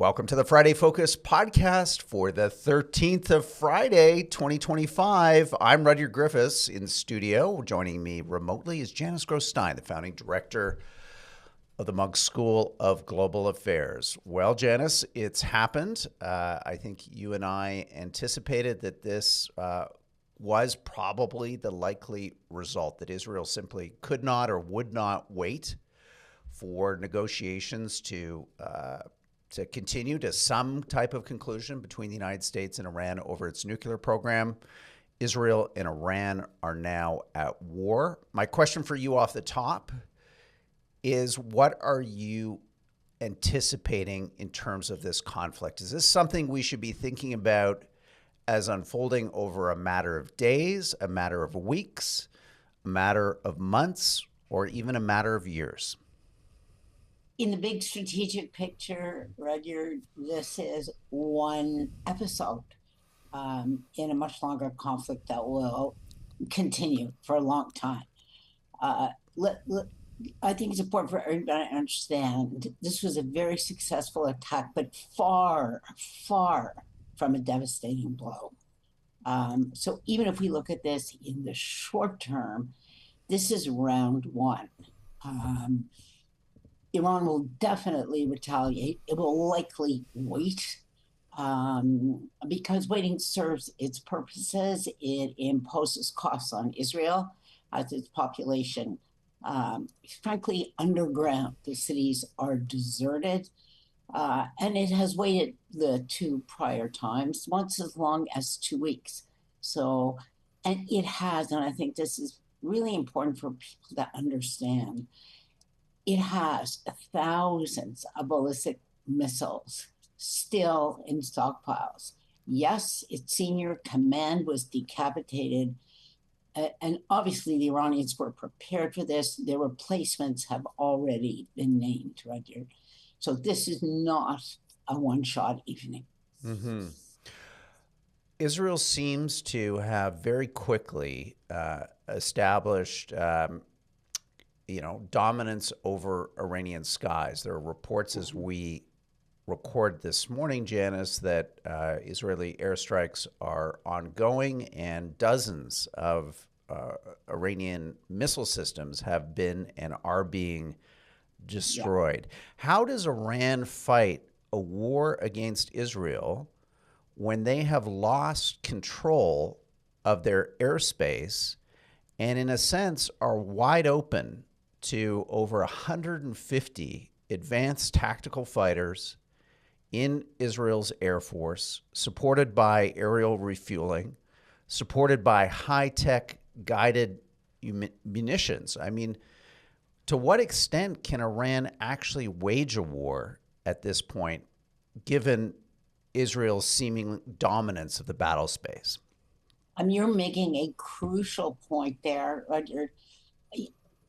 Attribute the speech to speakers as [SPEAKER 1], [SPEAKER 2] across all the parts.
[SPEAKER 1] Welcome to the Friday Focus podcast for the 13th of Friday, 2025. I'm Rudyard Griffiths in studio. Joining me remotely is Janice Gross-Stein, the founding director of the Mugg School of Global Affairs. Well, Janice, it's happened. I think you and I anticipated that this was probably the likely result, that Israel simply could not or would not wait for negotiations to continue to some type of conclusion between the United States and Iran over its nuclear program. Israel and Iran are now at war. My question for you off the top is, what are you anticipating in terms of this conflict? Is this something we should be thinking about as unfolding over a matter of days, a matter of weeks, a matter of months, or even a matter of years?
[SPEAKER 2] In the big strategic picture, Rudyard, this is one episode in a much longer conflict that will continue for a long time. I think it's important for everybody to understand this was a very successful attack, but far, far from a devastating blow. So even if we look at this in the short term, this is round one. Iran will definitely retaliate. It will likely wait because waiting serves its purposes. It imposes costs on Israel as its population, frankly, underground. The cities are deserted. And it has waited the two prior times, once as long as 2 weeks. So, and it has, and I think this is really important for people to understand, it has thousands of ballistic missiles still in stockpiles. Yes, its senior command was decapitated. And obviously, the Iranians were prepared for this. Their replacements have already been named, Rudyard. So this is not a one-shot evening.
[SPEAKER 1] Mm-hmm. Israel seems to have very quickly established dominance over Iranian skies. There are reports as we record this morning, Janice, that Israeli airstrikes are ongoing and dozens of Iranian missile systems have been and are being destroyed. Yeah. How does Iran fight a war against Israel when they have lost control of their airspace and, in a sense, are wide open to over 150 advanced tactical fighters in Israel's Air Force, supported by aerial refueling, supported by high-tech guided munitions? I mean, to what extent can Iran actually wage a war at this point, given Israel's seeming dominance of the battle space?
[SPEAKER 2] You're making a crucial point there, Roger.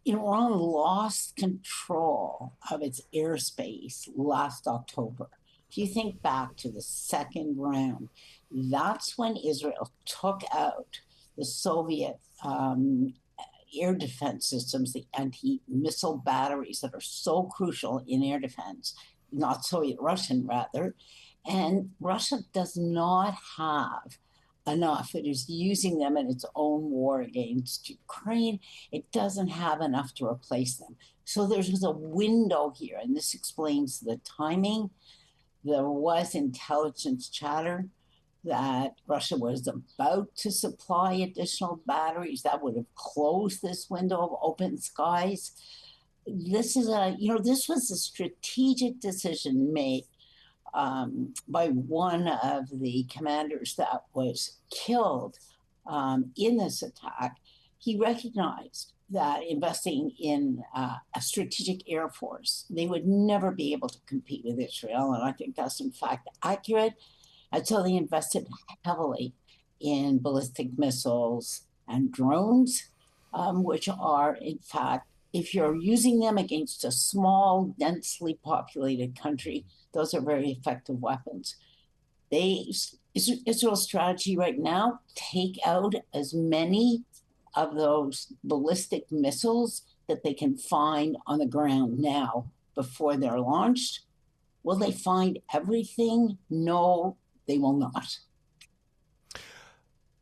[SPEAKER 2] Iran lost control of its airspace last October. If you think back to the second round, that's when Israel took out the Soviet air defense systems, the anti-missile batteries that are so crucial in air defense, not Soviet, Russian rather. And Russia does not have enough. It is using them in its own war against Ukraine. It doesn't have enough to replace them. So there's a window here, and this explains the timing. There was intelligence chatter that Russia was about to supply additional batteries that would have closed this window of open skies. This is this was a strategic decision made by one of the commanders that was killed in this attack. He recognized that investing in a strategic air force, they would never be able to compete with Israel. And I think that's in fact accurate. And so they invested heavily in ballistic missiles and drones, which are, in fact, if you're using them against a small, densely populated country, those are very effective weapons. Israel's strategy right now, take out as many of those ballistic missiles that they can find on the ground now before they're launched. Will they find everything? No, they will not.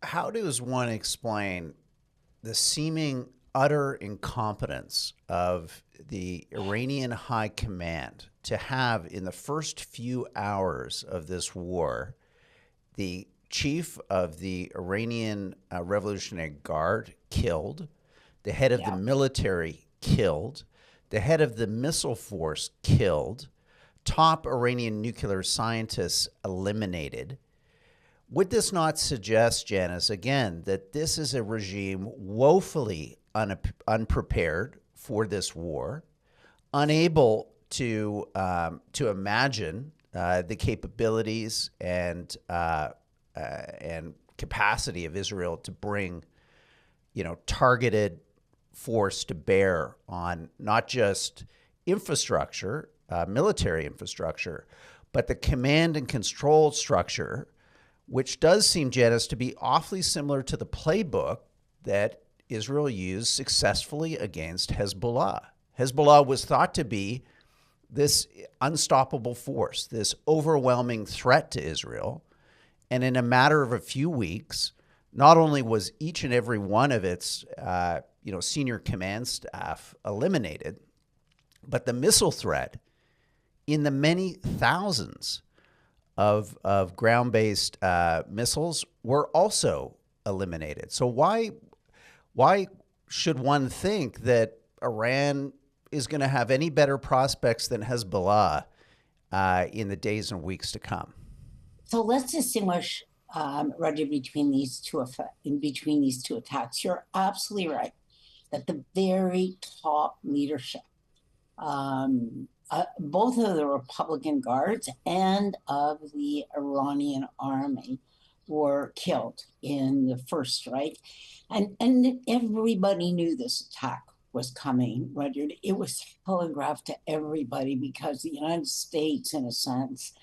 [SPEAKER 1] How does one explain the seeming utter incompetence of the Iranian high command to have, in the first few hours of this war, the chief of the Iranian Revolutionary Guard killed, the head of the military killed, the head of the missile force killed, top Iranian nuclear scientists eliminated? Would this not suggest, Janice, again, that this is a regime woefully unprepared for this war, unable to imagine the capabilities and capacity of Israel to bring, targeted force to bear on not just infrastructure, military infrastructure, but the command and control structure, which does seem, Janice, to be awfully similar to the playbook that Israel used successfully against Hezbollah. Hezbollah was thought to be this unstoppable force, this overwhelming threat to Israel. And in a matter of a few weeks, not only was each and every one of its senior command staff eliminated, but the missile threat in the many thousands of ground-based missiles were also eliminated. So why should one think that Iran is going to have any better prospects than Hezbollah in the days and weeks to come?
[SPEAKER 2] So let's distinguish, Roger, between these two attacks. You're absolutely right that the very top leadership, both of the Republican Guards and of the Iranian army, were killed in the first strike. And everybody knew this attack was coming, Rudyard. It was telegraphed to everybody because the United States, in a sense,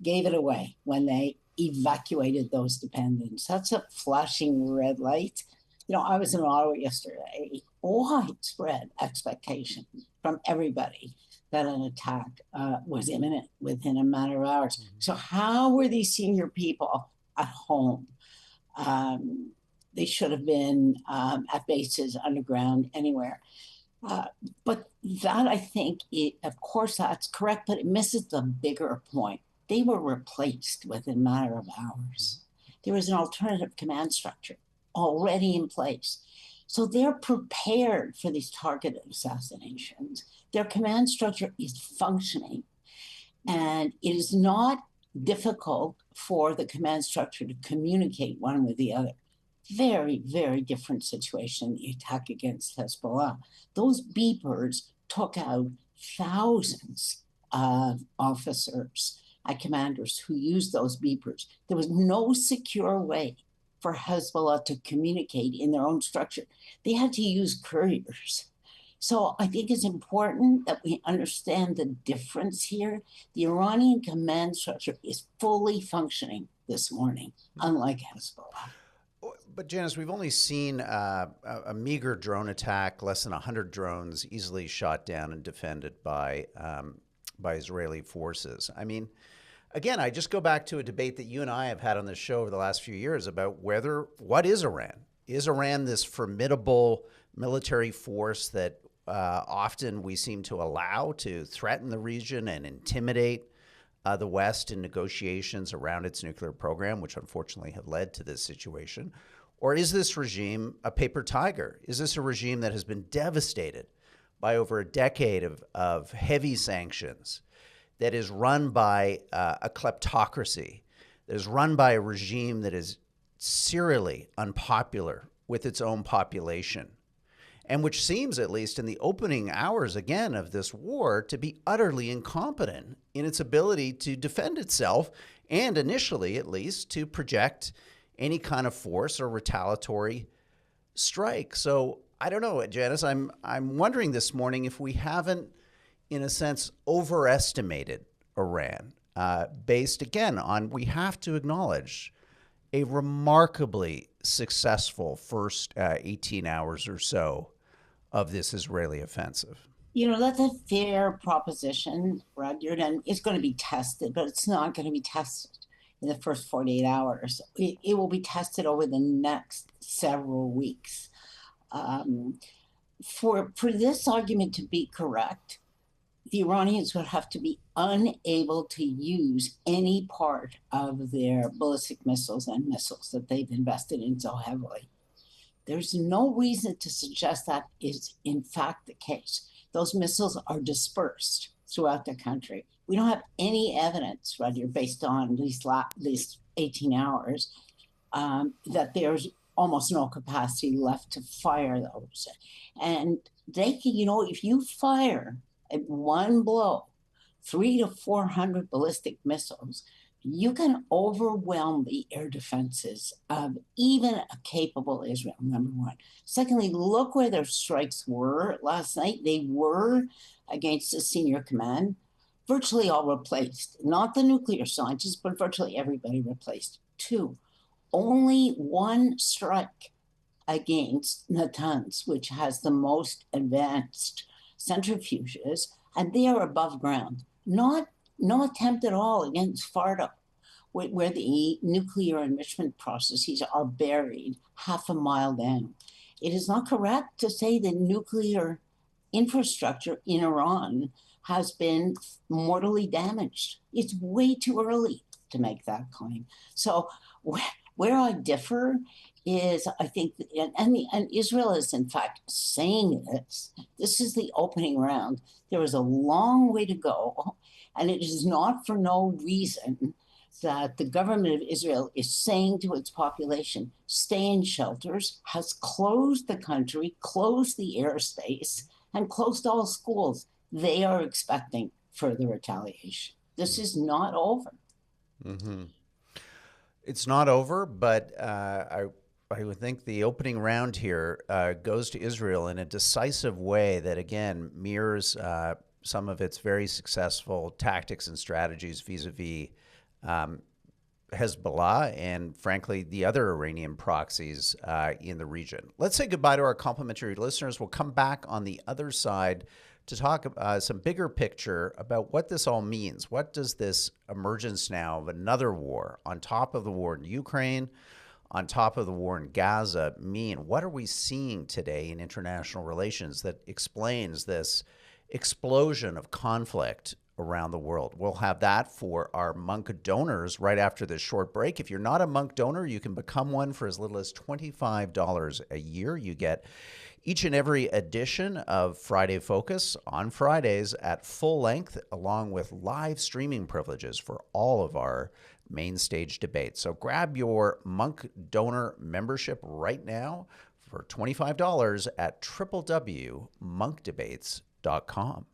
[SPEAKER 2] gave it away when they evacuated those dependents. That's a flashing red light. I was in Ottawa yesterday, widespread expectation from everybody that an attack was imminent within a matter of hours. Mm-hmm. So how were these senior people at home? They should have been at bases, underground, anywhere. But that, I think, of course, that's correct, but it misses the bigger point. They were replaced within a matter of hours. There was an alternative command structure already in place. So they're prepared for these targeted assassinations. Their command structure is functioning. And it is not difficult for the command structure to communicate one with the other. Very, very different situation, the attack against Hezbollah. Those beepers took out thousands of officers and commanders who used those beepers. There was no secure way for Hezbollah to communicate in their own structure. They had to use couriers. So I think it's important that we understand the difference here. The Iranian command structure is fully functioning this morning, unlike Hezbollah.
[SPEAKER 1] But Janice, we've only seen a meager drone attack, less than 100 drones easily shot down and defended by Israeli forces. I mean, again, I just go back to a debate that you and I have had on this show over the last few years about what is Iran? Is Iran this formidable military force that often we seem to allow to threaten the region and intimidate the West in negotiations around its nuclear program, which unfortunately have led to this situation? Or is this regime a paper tiger? Is this a regime that has been devastated by over a decade of heavy sanctions, that is run by a kleptocracy, that is run by a regime that is serially unpopular with its own population, and which seems, at least in the opening hours again of this war, to be utterly incompetent in its ability to defend itself and initially, at least, to project any kind of force or retaliatory strike. So I don't know, Janice, I'm wondering this morning if we haven't, in a sense, overestimated Iran, based, again, on, we have to acknowledge, a remarkably successful first 18 hours or so of this Israeli offensive.
[SPEAKER 2] That's a fair proposition, Rudyard, and it's going to be tested, but it's not going to be tested in the first 48 hours. It will be tested over the next several weeks. Um, for this argument to be correct, the Iranians would have to be unable to use any part of their ballistic missiles and missiles that they've invested in so heavily. There's no reason to suggest that is in fact the case. Those missiles are dispersed throughout the country. We don't have any evidence, Rudyard, based on these 18 hours, that there's almost no capacity left to fire those. And they can, if you fire at one blow 300 to 400 ballistic missiles, you can overwhelm the air defenses of even a capable Israel, number one. Secondly, look where their strikes were last night. They were against the senior command, virtually all replaced. Not the nuclear scientists, but virtually everybody replaced. Two, only one strike against Natanz, which has the most advanced centrifuges, and they are above ground. No attempt at all against Fardo, where the nuclear enrichment processes are buried half a mile down. It is not correct to say the nuclear infrastructure in Iran has been mortally damaged. It's way too early to make that claim. So where I differ is, I think, and Israel is in fact saying this. This is the opening round. There is a long way to go, and it is not for no reason that the government of Israel is saying to its population, stay in shelters, has closed the country, closed the airspace, and closed all schools. They are expecting further retaliation. This is not over.
[SPEAKER 1] Mm-hmm. It's not over, but I would think the opening round here goes to Israel in a decisive way that, again, mirrors some of its very successful tactics and strategies vis-a-vis Hezbollah and, frankly, the other Iranian proxies in the region. Let's say goodbye to our complimentary listeners. We'll come back on the other side to talk some bigger picture about what this all means. What does this emergence now of another war on top of the war in Ukraine, on top of the war in Gaza mean? What are we seeing today in international relations that explains this explosion of conflict around the world? We'll have that for our monk donors right after this short break. If you're not a monk donor, you can become one for as little as $25 a year. You get each and every edition of Friday Focus on Fridays at full length, along with live streaming privileges for all of our main stage debates. So grab your monk donor membership right now for $25 at www.monkdebates.com.